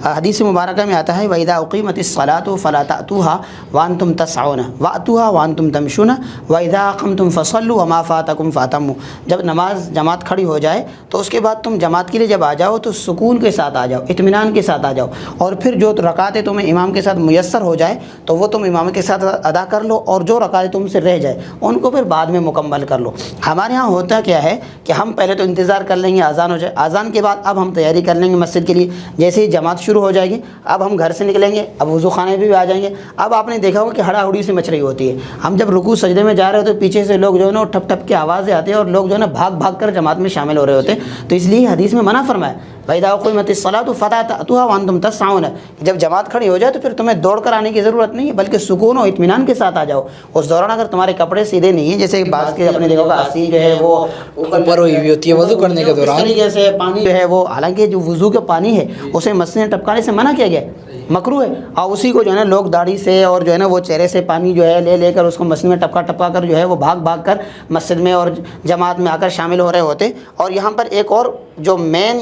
حدیث مبارکہ میں آتا ہے وَإِذَا أُقِيمَتِ الصَّلَاةُ فَلَا تَأْتُوهَا وَأَنْتُمْ تَسْعُونَ وَأْتُوهَا وَأَنْتُمْ تَمْشُونَ وَإِذَا أَقَمْتُمْ فَصَلُّوا وَمَا فَاتَكُمْ فَأَتِمُّوا، جب نماز جماعت کھڑی ہو جائے تو اس کے بعد تم جماعت کے لیے جب آ جاؤ تو سکون کے ساتھ آ جاؤ، اطمینان کے ساتھ آ جاؤ، اور پھر جو رکعتیں تمہیں امام کے ساتھ میسر ہو جائے تو وہ تم امام کے ساتھ ادا کر لو، اور جو رکعتیں تم سے رہ جائے ان کو پھر بعد میں مکمل کر لو۔ ہمارے ہاں ہوتا کیا ہے کہ ہم پہلے تو انتظار کر لیں گے اذان ہو جائے، اذان کے بعد اب ہم تیاری کر لیں گے مسجد کے لیے، جیسے ہی جماعت شروع ہو جائے گی اب ہم گھر سے نکلیں گے، اب وضو خانے بھی آ جائیں گے، اب آپ نے دیکھا ہوگا کہ ہڑا ہڑی سے مچ رہی ہوتی ہے، ہم جب رکوع سجدے میں جا رہے ہوتے پیچھے سے لوگ جو ہے نا ٹھپ ٹھپ کی آوازیں آتی ہیں اور لوگ جو ہے نا بھاگ بھاگ کر جماعت میں شامل ہو رہے ہوتے ہیں، تو اس لیے حدیث میں منع فرمایا وَإِذَا أُقِيمَتِ الصَّلَاةُ فَلَا تَأْتُوهَا وَأَنْتُمْ تَسْعُونَ، جب جماعت کھڑی ہو جائے تو پھر تمہیں دوڑ کر آنے کی ضرورت نہیں ہے بلکہ سکون و اطمینان کے ساتھ آ جاؤ۔ اس دوران اگر تمہارے کپڑے سیدھے نہیں ہیں، جیسے بعض کے اپنے دیکھو گا آسی جو ہے وہ اوپر ہوئی ہوئی ہوتی ہے وضو کرنے کے دوران، اس طریقے سے پانی جو ہے وہ، حالانکہ جو وضو کا پانی ہے اسے مسجد میں ٹپکانے سے منع کیا گیا ہے، مکروہ ہے، اور اسی کو جو ہے نا لوگ داڑھی سے اور جو ہے نا وہ چہرے سے پانی جو ہے لے کر اس کو مسجد میں ٹپکا ٹپکا کر جو ہے وہ بھاگ کر مسجد میں اور جماعت میں آ کر شامل ہو رہے ہوتے. اور یہاں پر ایک اور جو مین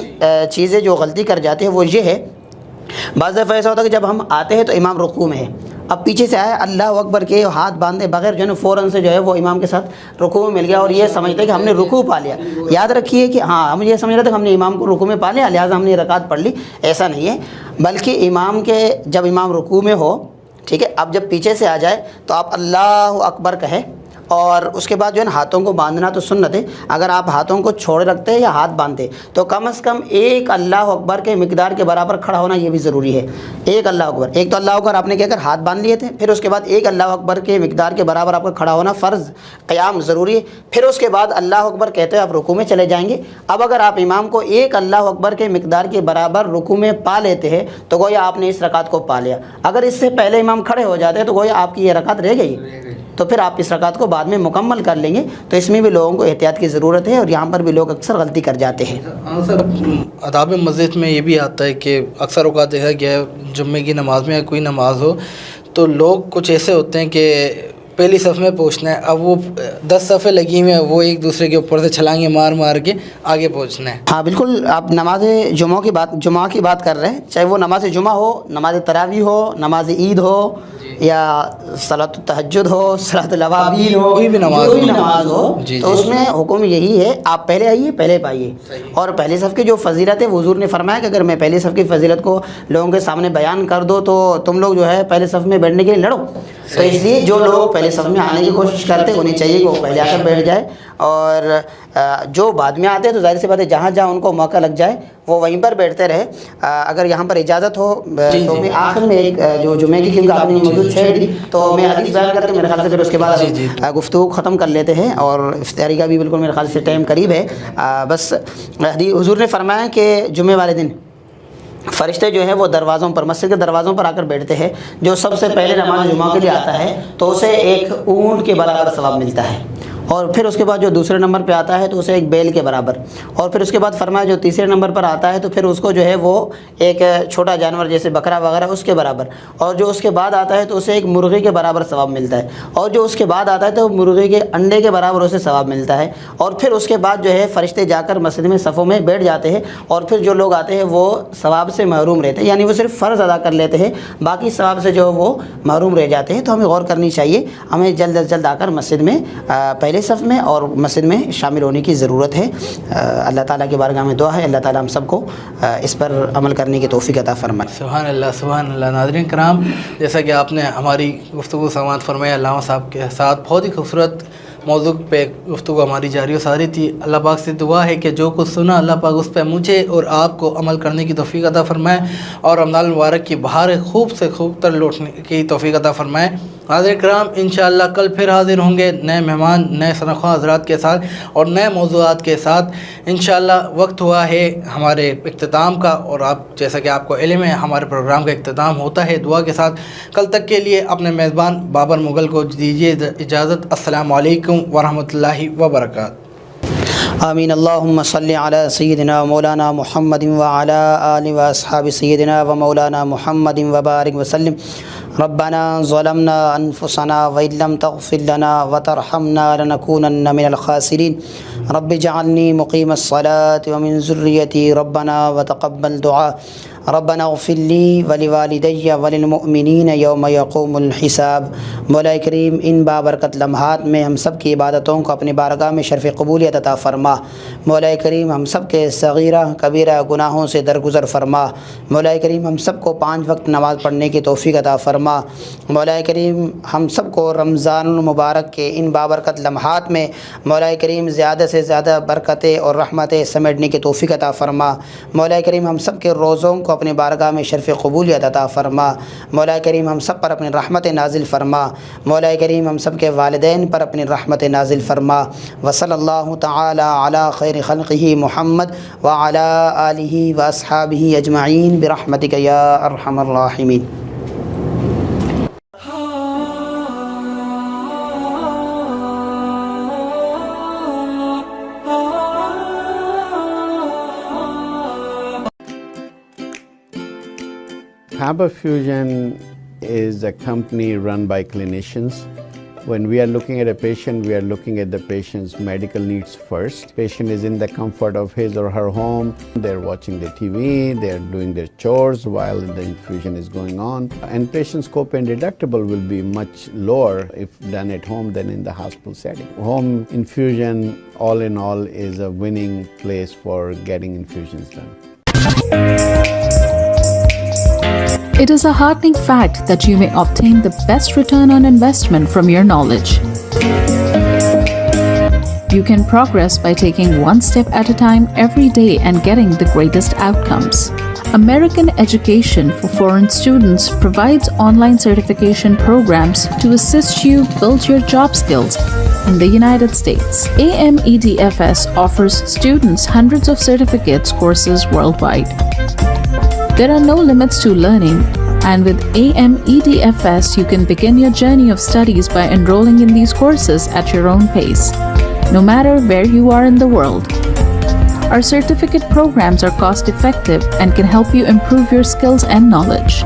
چیزیں جو غلطی کر جاتے ہیں وہ یہ ہے، بعض دفعہ ایسا ہوتا ہے کہ جب ہم آتے ہیں تو امام رکوع میں ہے، اب پیچھے سے آیا اللہ اکبر کے ہاتھ باندھے بغیر جو ہے نا فوراً سے جو ہے وہ امام کے ساتھ رکوع میں مل گیا اور یہ سمجھتے ہیں کہ ہم نے رکوع پا لیا. یاد رکھیے کہ ہاں ہم یہ سمجھ رہے تھے کہ ہم نے امام کو رکوع میں پا لیا لہٰذا ہم نے یہ رکعت پڑھ لی، ایسا نہیں ہے. بلکہ امام کے جب امام رکوع میں ہو، ٹھیک ہے، اب جب پیچھے سے آ جائے تو آپ اللہ اکبر کہے، اور اس کے بعد جو ہے نا ہاتھوں کو باندھنا تو سنت ہے. اگر آپ ہاتھوں کو چھوڑے رکھتے ہیں یا ہاتھ باندھتے تو کم از کم ایک اللہ اکبر کے مقدار کے برابر کھڑا ہونا یہ بھی ضروری ہے. ایک اللہ اکبر، ایک تو اللہ اکبر آپ نے کہہ کر ہاتھ باندھ لیے تھے، پھر اس کے بعد ایک اللہ اکبر کے مقدار کے برابر آپ کا کھڑا ہونا فرض قیام ضروری ہے. پھر اس کے بعد اللہ اکبر کہتے ہوئے آپ رکوع میں چلے جائیں گے. اب اگر آپ امام کو ایک اللہ اکبر کے مقدار کے برابر رکوع میں پا لیتے ہیں تو گویا آپ نے اس رکعت کو پا لیا. اگر اس سے پہلے امام کھڑے ہو جاتے ہیں تو گویا آپ کی یہ رکعت رہ گئی، تو پھر آپ اس رکعت کو بعد میں مکمل کر لیں گے. تو اس میں بھی لوگوں کو احتیاط کی ضرورت ہے، اور یہاں پر بھی لوگ اکثر غلطی کر جاتے ہیں. سر آداب مسجد میں یہ بھی آتا ہے کہ اکثر اوقات دیکھا گیا ہے جمعے کی نماز میں یا کوئی نماز ہو تو لوگ کچھ ایسے ہوتے ہیں کہ پہلی صف میں پہنچنا ہے، اب وہ 10 صفیں لگی ہوئی ہیں، وہ ایک دوسرے کے اوپر سے چھلانگیں مار کے آگے پہنچنا ہے. ہاں بالکل، آپ نماز جمعہ کی بات کر رہے ہیں، چاہے وہ نماز جمعہ ہو، نماز تراویح ہو، نماز عید ہو، یا صلاۃ التہجد ہو، صلاۃ الاوابین ہو، کوئی بھی نماز ہو، تو اس میں حکم یہی ہے آپ پہلے آئیے، پہلے پائیے. اور پہلی صف کی جو فضیلت ہے وہ حضور نے فرمایا کہ اگر میں پہلی صف کی فضیلت کو لوگوں کے سامنے بیان کر دو تو تم لوگ جو ہے پہلے صف میں بیٹھنے کے لیے لڑو. تو اس لیے جو لوگ پہلے صف میں آنے کی کوشش کرتے ہیں انہیں چاہیے کہ وہ پہلے آ کر بیٹھ جائے، اور جو بعد میں آتے ہیں تو ظاہر سی بات ہے جہاں ان کو موقع لگ جائے وہ وہیں پر بیٹھتے رہے. اگر یہاں پر اجازت ہو تو میں آخر میں ایک جو جمعے کی کیونکہ آپ نے موجود چھیڑ دی تو میں حدیث بیان کر کے میرے خیال سے پھر اس کے بعد گفتگو ختم کر لیتے ہیں، اور افطاری کا بھی بالکل میرے خیال سے ٹائم قریب ہے. بس حضور نے فرمایا کہ جمعے والے دن فرشتے جو ہے وہ دروازوں پر، مسجد کے دروازوں پر آ کر بیٹھتے ہیں. جو سب سے پہلے نماز جمعہ کے لیے آتا ہے تو اسے ایک اونٹ کے برابر ثواب ملتا ہے، اور پھر اس کے بعد جو دوسرے نمبر پہ آتا ہے تو اسے ایک بیل کے برابر، اور پھر اس کے بعد فرمایا جو تیسرے نمبر پر آتا ہے تو پھر اس کو جو ہے وہ ایک چھوٹا جانور جیسے بکرا وغیرہ اس کے برابر، اور جو اس کے بعد آتا ہے تو اسے ایک مرغی کے برابر ثواب ملتا ہے، اور جو اس کے بعد آتا ہے تو مرغی کے انڈے کے برابر اسے ثواب ملتا ہے. اور پھر اس کے بعد جو ہے فرشتے جا کر مسجد میں صفوں میں بیٹھ جاتے ہیں، اور پھر جو لوگ آتے ہیں وہ ثواب سے محروم رہتے ہیں، یعنی وہ صرف فرض ادا کر لیتے ہیں، باقی ثواب سے جو وہ محروم رہ جاتے ہیں. تو ہمیں غور کرنی چاہیے، ہمیں جلد از جلد آ کر مسجد میں پہلے صف میں اور مسجد میں شامل ہونے کی ضرورت ہے. اللہ تعالیٰ کی بارگاہ میں دعا ہے اللہ تعالیٰ ہم سب کو اس پر عمل کرنے کی توفیق عطا فرمائے. سبحان اللہ سبحان اللہ. ناظرین کرام، جیسا کہ آپ نے ہماری گفتگو سماعت فرمایا، علامہ صاحب کے ساتھ بہت ہی خوبصورت موضوع پہ گفتگو ہماری جاری و ساری تھی. اللہ پاک سے دعا ہے کہ جو کچھ سنا اللہ پاک اس پہ مجھے اور آپ کو عمل کرنے کی توفیق عطا فرمائے، اور رمضان المبارک کی بہار خوب سے خوب تر لوٹنے کی توفیق عطا فرمائے. حاضر کرام انشاءاللہ کل پھر حاضر ہوں گے نئے مہمان، نئے شناخواں حضرات کے ساتھ اور نئے موضوعات کے ساتھ. انشاءاللہ وقت ہوا ہے ہمارے اختتام کا، اور آپ جیسا کہ آپ کو علم ہے ہمارے پروگرام کا اختتام ہوتا ہے دعا کے ساتھ. کل تک کے لیے اپنے میزبان بابر مغل کو دیجیے اجازت. السلام علیکم ورحمۃ اللہ وبرکاتہ. آمین. اللہم صلی علی سیدنا مولانا محمد وعلی آلہ واصحاب سیدنا و مولانا محمد وبارک وسلم. ربنا ظلمنا انفسنا وإن لم تغفر لنا وترحمنا لنكونن من الخاسرين. رب اجعلني مقيم الصلاة ومن ذريتي ربنا وتقبل دعاء. ربنا اغفر لي ولوالدي وللمؤمنین یوم یقوم الحساب. مولا کریم ان بابرکت لمحات میں ہم سب کی عبادتوں کو اپنی بارگاہ میں شرف قبولیت عطا فرما. مولا کریم ہم سب کے صغیرہ کبیرہ گناہوں سے درگزر فرما. مولا کریم ہم سب کو 5 وقت نماز پڑھنے کی توفیق عطا فرما. مولا کریم ہم سب کو رمضان المبارک کے ان بابرکت لمحات میں مولا کریم زیادہ سے زیادہ برکتیں اور رحمتیں سمیٹنے کی توفیق عطا فرما. مولا کریم ہم سب کے روزوں کو اپنے بارگاہ میں شرف قبولیت عطا فرما. مولا کریم ہم سب پر اپنی رحمت نازل فرما. مولا کریم ہم سب کے والدین پر اپنی رحمت نازل فرما. وصلی اللہ تعالی علی خیر خلقہ محمد وعلی آلہ واصحابہ اجمعین برحمتک یا ارحم الراحمین. Faber Fusion is a company run by clinicians. When we are looking at a patient, we are looking at the patient's medical needs first. Patient is in the comfort of his or her home. They're watching the TV, they're doing their chores while the infusion is going on. And patient's copay and deductible will be much lower if done at home than in the hospital setting. Home infusion, all in all, is a winning place for getting infusions done. It is a heartening fact that you may obtain the best return on investment from your knowledge. You can progress by taking one step at a time every day and getting the greatest outcomes. American Education for Foreign Students provides online certification programs to assist you build your job skills in the United States. AMEDFS offers students hundreds of certificates courses worldwide. There are no limits to learning, and with AMEDFS, you can begin your journey of studies by enrolling in these courses at your own pace, no matter where you are in the world. Our certificate programs are cost-effective and can help you improve your skills and knowledge.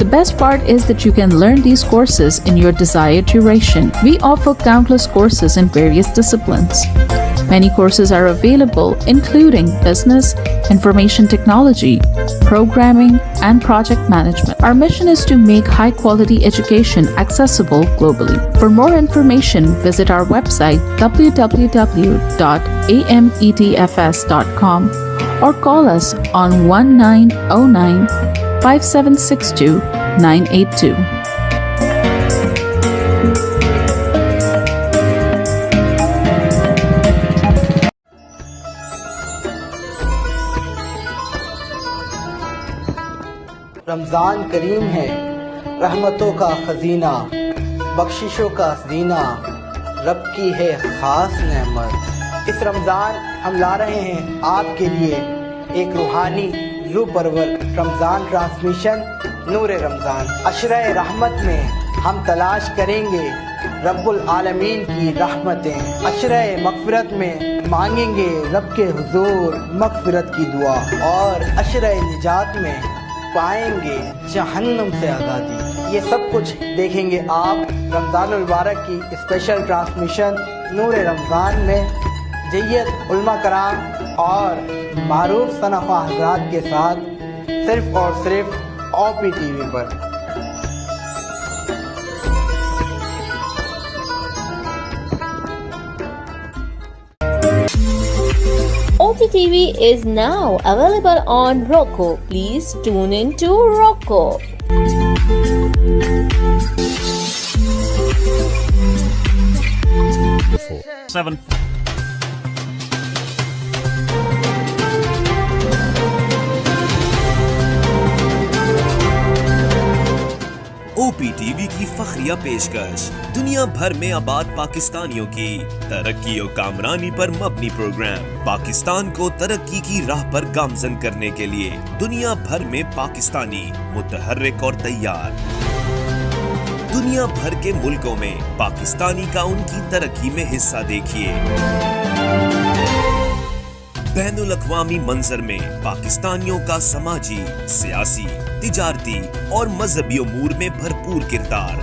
The best part is that you can learn these courses in your desired duration. We offer countless courses in various disciplines. Many courses are available, including business, information technology, programming, and project management. Our mission is to make high-quality education accessible globally. For more information, visit our website www.amedfs.com or call us on 1909-5762-982. رمضان کریم ہے رحمتوں کا خزینہ، بخششوں کا زینہ، رب کی ہے خاص نعمت۔ اس رمضان ہم لا رہے ہیں آپ کے لیے ایک روحانی روح پرور رمضان ٹرانسمیشن نور رمضان۔ عشرہ رحمت میں ہم تلاش کریں گے رب العالمین کی رحمتیں، عشرہ مغفرت میں مانگیں گے رب کے حضور مغفرت کی دعا، اور عشرہ نجات میں پائیں گے جہنم سے آزادی۔ یہ سب کچھ دیکھیں گے آپ رمضان المبارک کی اسپیشل ٹرانسمیشن نور رمضان میں، جیت علماء کرام اور معروف صنفاء حضرات کے ساتھ، صرف اور صرف OP TV per. OPTV is now available on Roku. Please tune in to Roku. OPTV کی فخریہ پیشکش دنیا بھر میں آباد پاکستانیوں کی ترقی و کامرانی پر مبنی پروگرام، پاکستان کو ترقی کی راہ پر گامزن کرنے کے لیے دنیا بھر میں پاکستانی متحرک اور تیار، دنیا بھر کے ملکوں میں پاکستانی کا ان کی ترقی میں حصہ دیکھیے۔ بین الاقوامی منظر میں پاکستانیوں کا سماجی، سیاسی، تجارتی اور مذہبی امور میں بھرپور کردار